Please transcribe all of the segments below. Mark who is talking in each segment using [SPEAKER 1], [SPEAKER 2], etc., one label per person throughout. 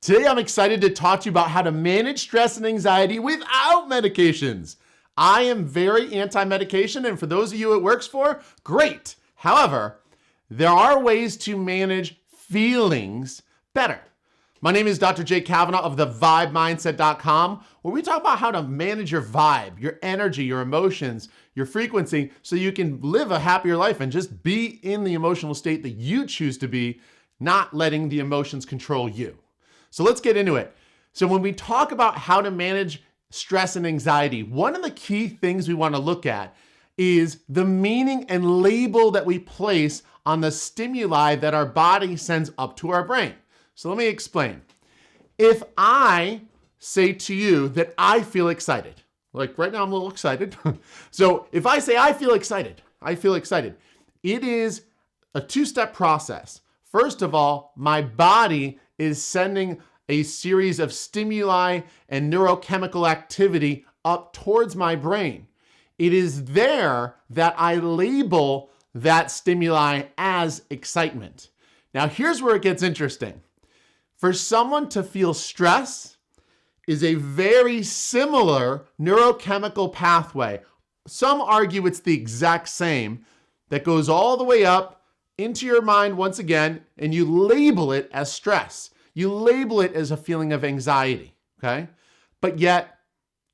[SPEAKER 1] Today, I'm excited to talk to you about how to manage stress and anxiety without medications. I am very anti-medication, and for those of you it works for, great. However, there are ways to manage feelings better. My name is Dr. Cavanaugh of thevibemindset.com, where we talk about how to manage your vibe, your energy, your emotions, your frequency, so you can live a happier life and just be in the emotional state that you choose to be, not letting the emotions control you. So let's get into it. So when we talk about how to manage stress and anxiety, one of the key things we want to look at is the meaning and label that we place on the stimuli that our body sends up to our brain. So let me explain. If I say to you that I feel excited, like right now I'm a little excited. So if I say I feel excited, it is a two-step process. First of all, my body is sending a series of stimuli and neurochemical activity up towards my brain. It is there that I label that stimuli as excitement. Now, here's where it gets interesting. For someone to feel stress is a very similar neurochemical pathway. Some argue it's the exact same that goes all the way up into your mind once again, and you label it as stress. You label it as a feeling of anxiety, okay? But yet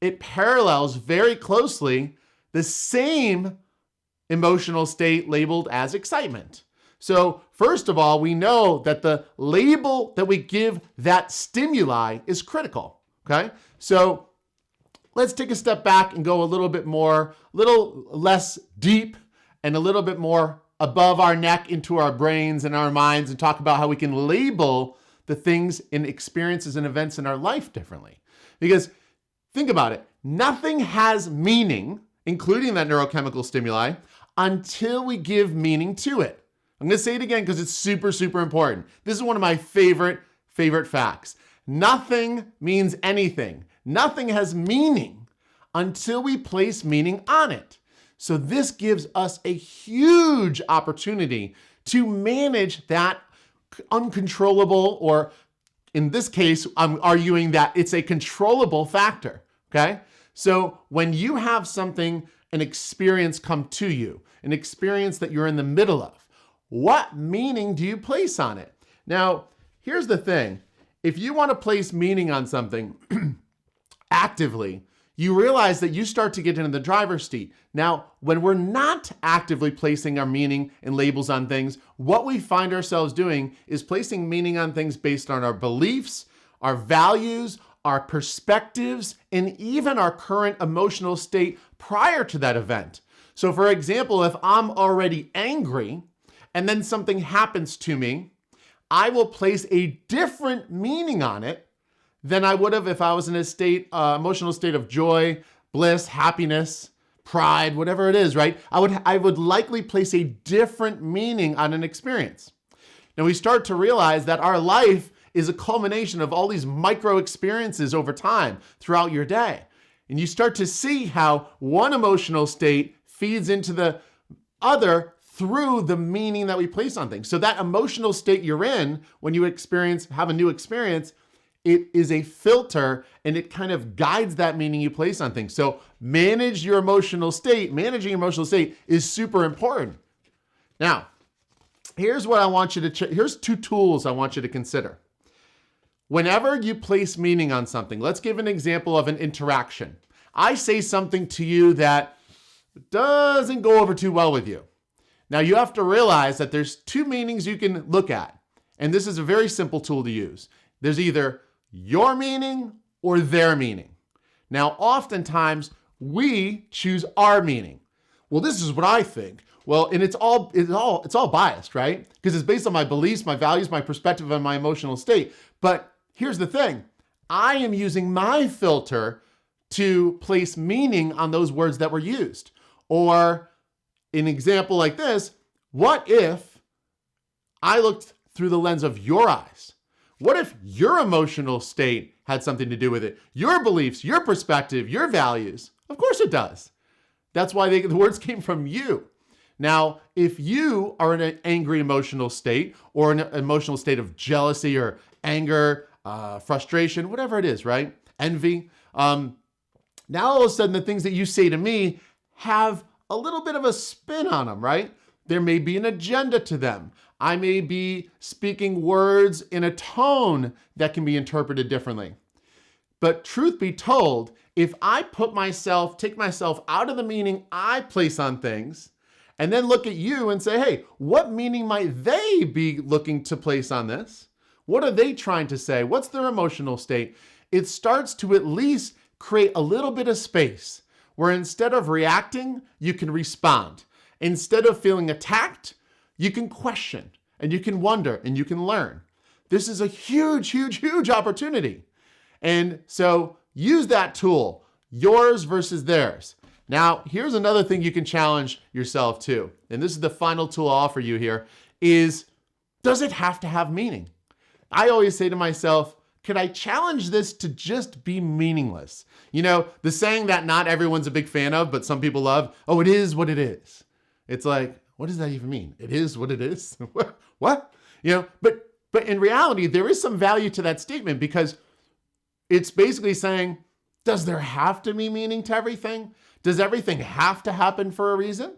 [SPEAKER 1] it parallels very closely the same emotional state labeled as excitement. So first of all, we know that the label that we give that stimuli is critical, okay? So let's take a step back and go a little less deep and a little bit more above our neck into our brains and our minds and talk about how we can label the things and experiences and events in our life differently. Because think about it, nothing has meaning, including that neurochemical stimuli, until we give meaning to it. I'm going to say it again because it's super, super important. This is one of my favorite facts. Nothing means anything. Nothing has meaning until we place meaning on it. So this gives us a huge opportunity to manage that uncontrollable, or in this case, I'm arguing that it's a controllable factor, okay? So when you have something, an experience come to you, an experience that you're in the middle of, what meaning do you place on it? Now, here's the thing. If you want to place meaning on something actively, you realize that you start to get into the driver's seat. Now, when we're not actively placing our meaning and labels on things, what we find ourselves doing is placing meaning on things based on our beliefs, our values, our perspectives, and even our current emotional state prior to that event. So for example, if I'm already angry and then something happens to me, I will place a different meaning on it than I would have if I was in a emotional state of joy, bliss, happiness, pride, whatever it is, right? I would likely place a different meaning on an experience. Now we start to realize that our life is a culmination of all these micro experiences over time throughout your day. And you start to see how one emotional state feeds into the other through the meaning that we place on things. So that emotional state you're in when you have a new experience, it is a filter and it kind of guides that meaning you place on things. So managing your emotional state is super important. Now, here's two tools I want you to consider. Whenever you place meaning on something, let's give an example of an interaction. I say something to you that doesn't go over too well with you. Now you have to realize that there's two meanings you can look at. And this is a very simple tool to use. There's either your meaning or their meaning. Now, oftentimes we choose our meaning. Well, this is what I think. Well, and it's all biased, right? Because it's based on my beliefs, my values, my perspective, and my emotional state. But here's the thing. I am using my filter to place meaning on those words that were used. Or an example like this, what if I looked through the lens of your eyes? What if your emotional state had something to do with it? Your beliefs, your perspective, your values? Of course it does. That's why the words came from you. Now, if you are in an angry emotional state or an emotional state of jealousy or anger, frustration, whatever it is, right? Envy. Now all of a sudden the things that you say to me have a little bit of a spin on them, right? There may be an agenda to them. I may be speaking words in a tone that can be interpreted differently. But truth be told, if I take myself out of the meaning I place on things, and then look at you and say, hey, what meaning might they be looking to place on this? What are they trying to say? What's their emotional state? It starts to at least create a little bit of space where instead of reacting, you can respond. Instead of feeling attacked, you can question and you can wonder and you can learn. This is a huge, huge, huge opportunity. And so use that tool, yours versus theirs. Now, here's another thing you can challenge yourself too. And this is the final tool I'll offer you here is, does it have to have meaning? I always say to myself, could I challenge this to just be meaningless? You know, the saying that not everyone's a big fan of, but some people love, oh, it is what it is. It's like, what does that even mean? It is what it is? What? You know, but in reality, there is some value to that statement because it's basically saying, does there have to be meaning to everything? Does everything have to happen for a reason?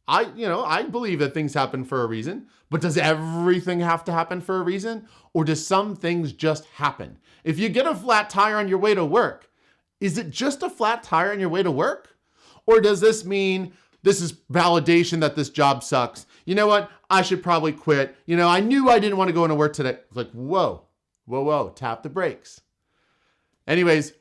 [SPEAKER 1] I believe that things happen for a reason, but does everything have to happen for a reason? Or do some things just happen? If you get a flat tire on your way to work, is it just a flat tire on your way to work? Or does this mean this is validation that this job sucks? You know what? I should probably quit. You know, I knew I didn't want to go into work today. It's like, whoa, tap the brakes. Anyways,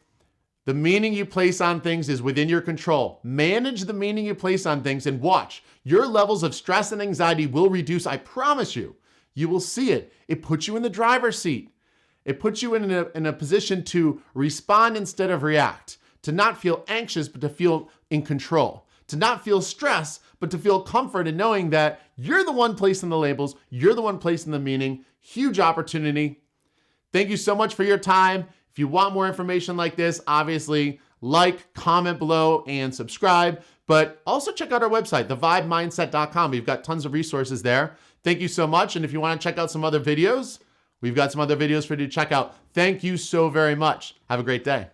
[SPEAKER 1] the meaning you place on things is within your control. Manage the meaning you place on things and watch. Your levels of stress and anxiety will reduce, I promise you. You will see it. It puts you in the driver's seat. It puts you in a position to respond instead of react, to not feel anxious, but to feel in control, to not feel stress, but to feel comfort in knowing that you're the one placing the labels, you're the one placing the meaning. Huge opportunity. Thank you so much for your time. If you want more information like this, obviously like, comment below, and subscribe. But also check out our website, thevibemindset.com. We've got tons of resources there. Thank you so much. And if you want to check out some other videos, we've got some other videos for you to check out. Thank you so very much. Have a great day.